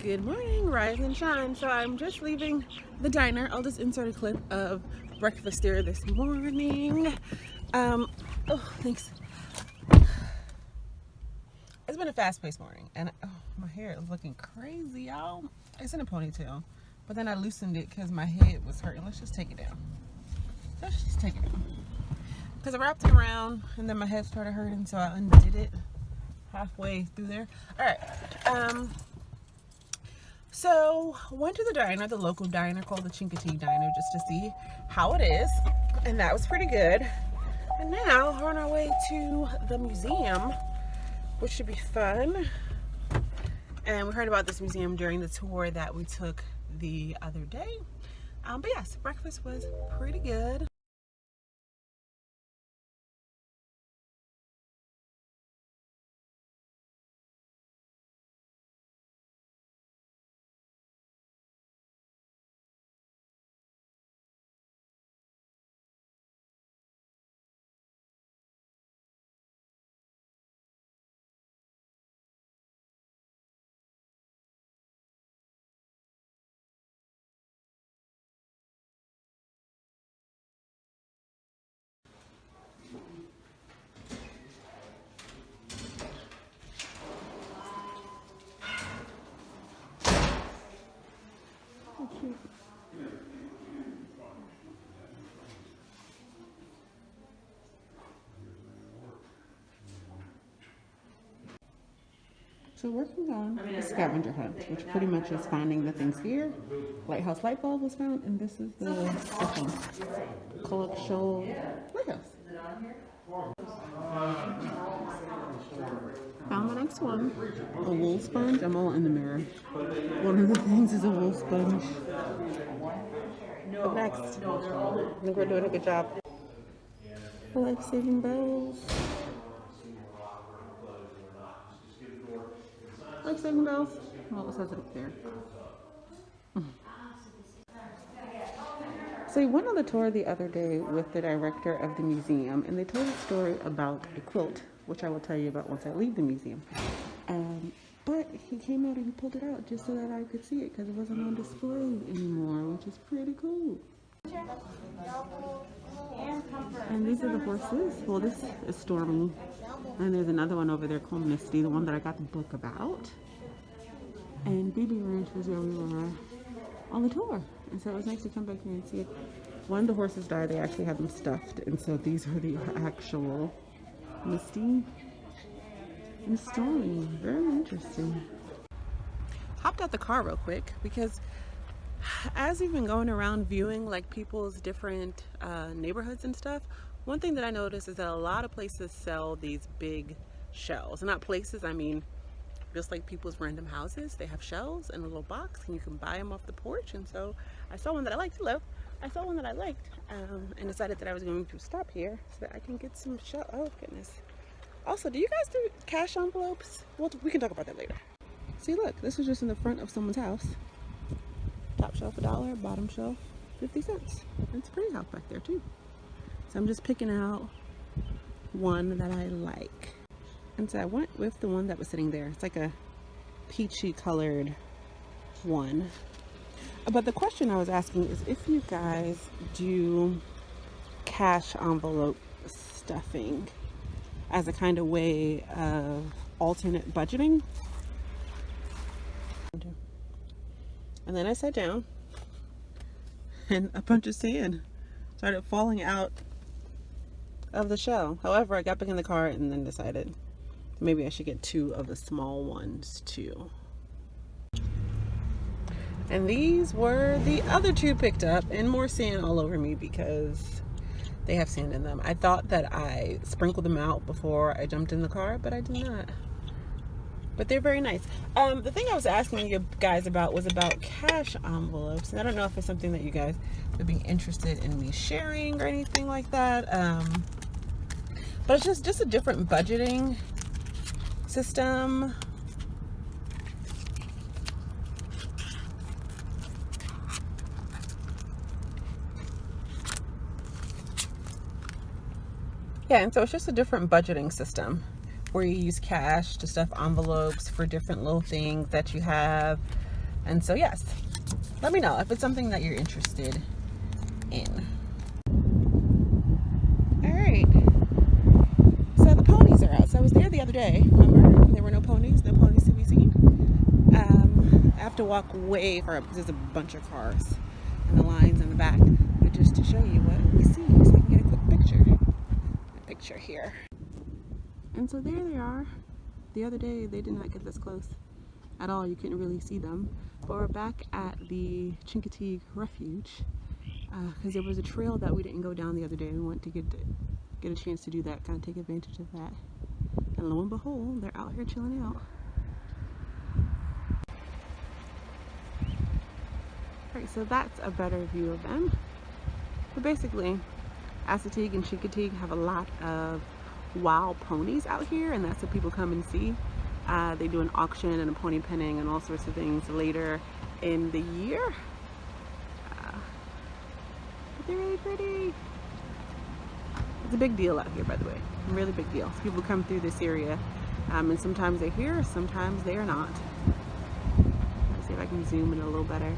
Good morning, rise and shine. So I'm just leaving the diner. I'll just insert a clip of breakfast there this morning. Oh, thanks. It's been a fast-paced morning, and my hair is looking crazy, y'all. It's in a ponytail, but then I loosened it because my head was hurting. Let's just take it down. Let's just take it down. Because I wrapped it around, and then my head started hurting, so I undid it halfway through there. All right. So went to the diner, the local diner called the Chincoteague diner, just to see how it is, and that was pretty good. And now we're on our way to the museum, which should be fun. And we heard about this museum during the tour that we took the other day. But yes, breakfast was pretty good. So working on the scavenger hunt, which pretty much is finding the things here. Lighthouse light bulb was found, and this is the second Collection lighthouse. Found the next one, a wool sponge. I'm all in the mirror. One of the things is a wool sponge. Up next, I think we're doing a good job. Life-saving bells. Life-saving bells. Well, it says it up there. So we went on the tour the other day with the director of the museum, and they told a story about a quilt, which I will tell you about once I leave the museum. But he came out and he pulled it out just so that I could see it because it wasn't on display anymore, which is pretty cool. And these are the horses. Well, this is Stormy. And there's another one over there called Misty, the one that I got the book about. And Baby Ranch was where we were on the tour. And so it was nice to come back here and see it. One of the horses died. They actually had them stuffed. And so these are the actual Misty and Stormy. Very interesting. Hopped out the car real quick because as we've been going around viewing like people's different neighborhoods and stuff, one thing that I noticed is that a lot of places sell these big shells. And not places, I mean just like people's random houses. They have shells in a little box and you can buy them off the porch. And so I saw one that I liked. Hello. I saw one that I liked and decided that I was going to stop here so that I can get some shell. Oh goodness. Also, do you guys do cash envelopes? Well, we can talk about that later. See, look, this is just in the front of someone's house. Top shelf $1, bottom shelf 50 cents. It's a pretty house back there too. So I'm just picking out one that I like. And so I went with the one that was sitting there. It's like a peachy colored one. But the question I was asking is if you guys do cash envelope stuffing as a kind of way of alternate budgeting. And then I sat down and a bunch of sand started falling out of the shell. However, I got back in the car and then decided maybe I should get 2 of the small ones too. And these were the other 2 picked up, and more sand all over me because they have sand in them. I thought that I sprinkled them out before I jumped in the car, but I did not. But they're very nice. The thing I was asking you guys about was about cash envelopes. And I don't know if it's something that you guys would be interested in me sharing or anything like that. But it's just a different budgeting system. Yeah, and so it's just a different budgeting system where you use cash to stuff envelopes for different little things that you have. And so yes, let me know if it's something that you're interested in. All right, so the ponies are out. So I was there the other day, remember? There were no ponies to be seen. I have to walk way far up because there's a bunch of cars and the lines in the back. But just to show you what we see, so I can get a quick picture here. And so there they are. The other day they did not get this close at all. You couldn't really see them. But we're back at the Chincoteague Refuge because there was a trail that we didn't go down the other day. We wanted to get a chance to do that, kind of take advantage of that. And lo and behold, they're out here chilling out. Alright, so that's a better view of them. But basically, Assateague and Chincoteague have a lot of wild ponies out here, and that's what people come and see. They do an auction and a pony penning and all sorts of things later in the year. But they're really pretty. It's a big deal out here, by the way. A really big deal. So people come through this area, and sometimes they're here, sometimes they are not. Let's see if I can zoom in a little better.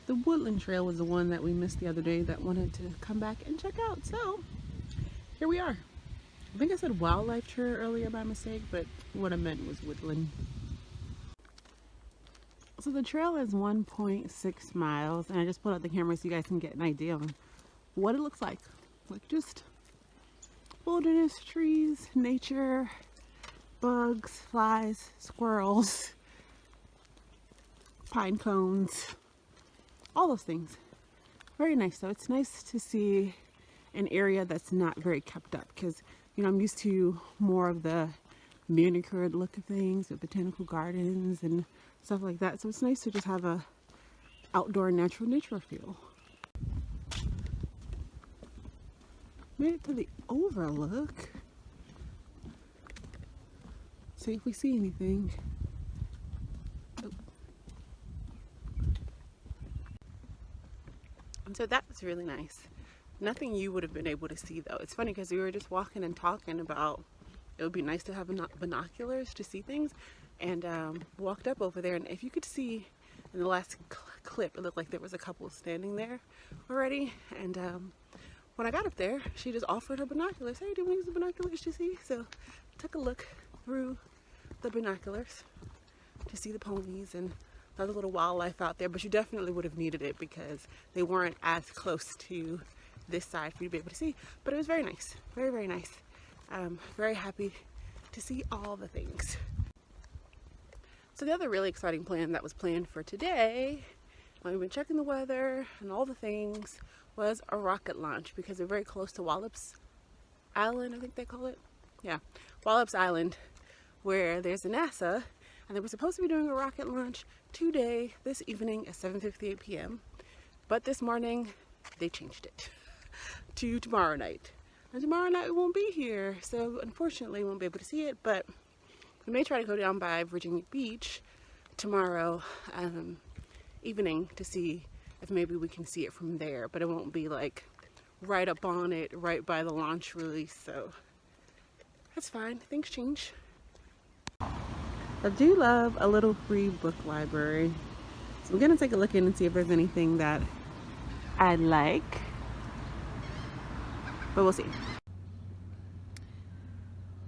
The Woodland Trail was the one that we missed the other day that wanted to come back and check out. So here we are. I think I said wildlife trail earlier by mistake, but what I meant was woodland. So the trail is 1.6 miles, and I just pulled out the camera so you guys can get an idea of what it looks like. Like just wilderness, trees, nature, bugs, flies, squirrels, pine cones, all those things. Very nice though. It's nice to see an area that's not very kept up, because you know I'm used to more of the manicured look of things with botanical gardens and stuff like that. So it's nice to just have a outdoor natural nature feel. Made it to the overlook. See if we see anything. And so that was really nice. Nothing you would have been able to see though. It's funny because we were just walking and talking about it would be nice to have binoculars to see things, and walked up over there, and if you could see in the last clip, it looked like there was a couple standing there already. And when I got up there, she just offered her binoculars. Hey, do you want to use the binoculars to see? So I took a look through the binoculars to see the ponies and other little wildlife out there, but you definitely would have needed it because they weren't as close to this side for you to be able to see. But it was very nice, very, very nice. Very happy to see all the things. So the other really exciting plan that was planned for today, when we've been checking the weather and all the things, was a rocket launch, because we're very close to Wallops Island, I think they call it. Yeah, Wallops Island, where there's a NASA, and they were supposed to be doing a rocket launch today, this evening at 7:58 p.m. But this morning, they changed it to tomorrow night. And tomorrow night we won't be here, so unfortunately we won't be able to see it, but we may try to go down by Virginia Beach tomorrow evening to see if maybe we can see it from there, but it won't be like right up on it, right by the launch release, so that's fine. Things change. I do love a little free book library, so we're gonna take a look in and see if there's anything that I like, but we'll see.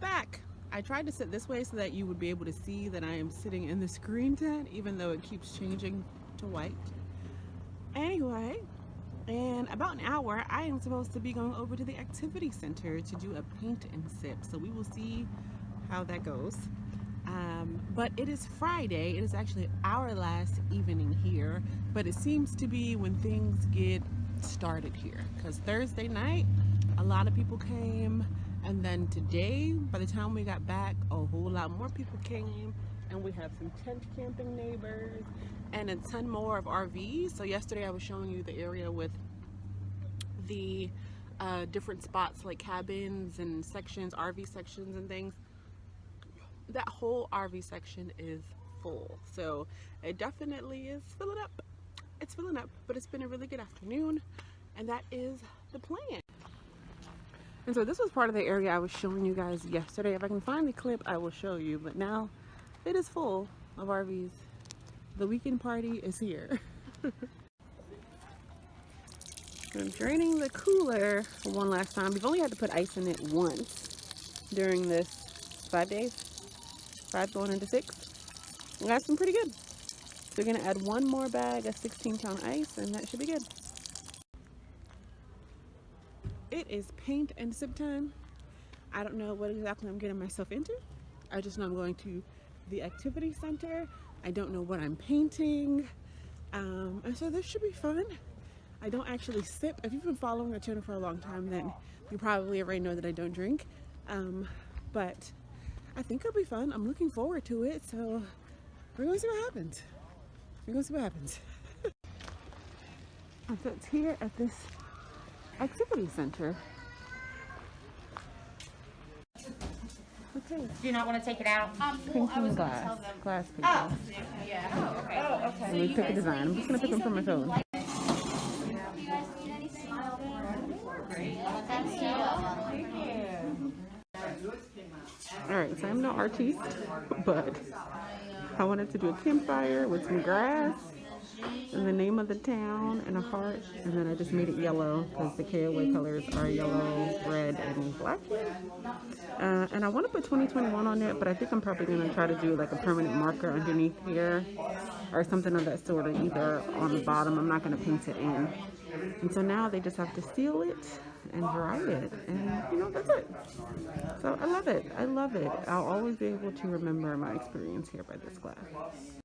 Back. I tried to sit this way so that you would be able to see that I am sitting in the screen tent, even though it keeps changing to white. Anyway, in about an hour, I am supposed to be going over to the activity center to do a paint and sip, so we will see how that goes. But it is Friday. It is actually our last evening here, but it seems to be when things get started here, because Thursday night a lot of people came, and then today, by the time we got back, a whole lot more people came, and we have some tent camping neighbors and a ton more of RVs. So yesterday I was showing you the area with the different spots like cabins and sections, RV sections and things. That whole RV section is full, so it definitely is filling up. It's filling up, but it's been a really good afternoon, and that is the plan. And so this was part of the area I was showing you guys yesterday. If I can find the clip, I will show you. But now it is full of RVs. The weekend party is here. I'm draining the cooler for one last time. We've only had to put ice in it once during this 5 days. 5 going into 6. And that's been pretty good. So we're gonna add one more bag of 16-pound ice and that should be good. It is paint and sip time. I don't know what exactly I'm getting myself into. I just know I'm going to the activity center. I don't know what I'm painting. And so this should be fun. I don't actually sip. If you've been following the channel for a long time, then you probably already know that I don't drink. But I think it'll be fun. I'm looking forward to it. So we're going to see what happens. We're going to see what happens. So it's here at this activity center. Okay. Do you not want to take it out? Painting glass. Glass painting. Oh, yeah. Oh, okay. Oh, okay. Let me pick a design. I'm just going to pick them from my phone. Alright, so I'm no artiste, but I wanted to do a campfire with some grass and the name of the town and a heart, and then I just made it yellow because the KOA colors are yellow, red, and black. And I want to put 2021 on it, but I think I'm probably going to try to do like a permanent marker underneath here or something of that sort, or either on the bottom. I'm not going to paint it in. And so now they just have to seal it and dry it, and you know, that's it. So I love it. I love it. I'll always be able to remember my experience here by this glass.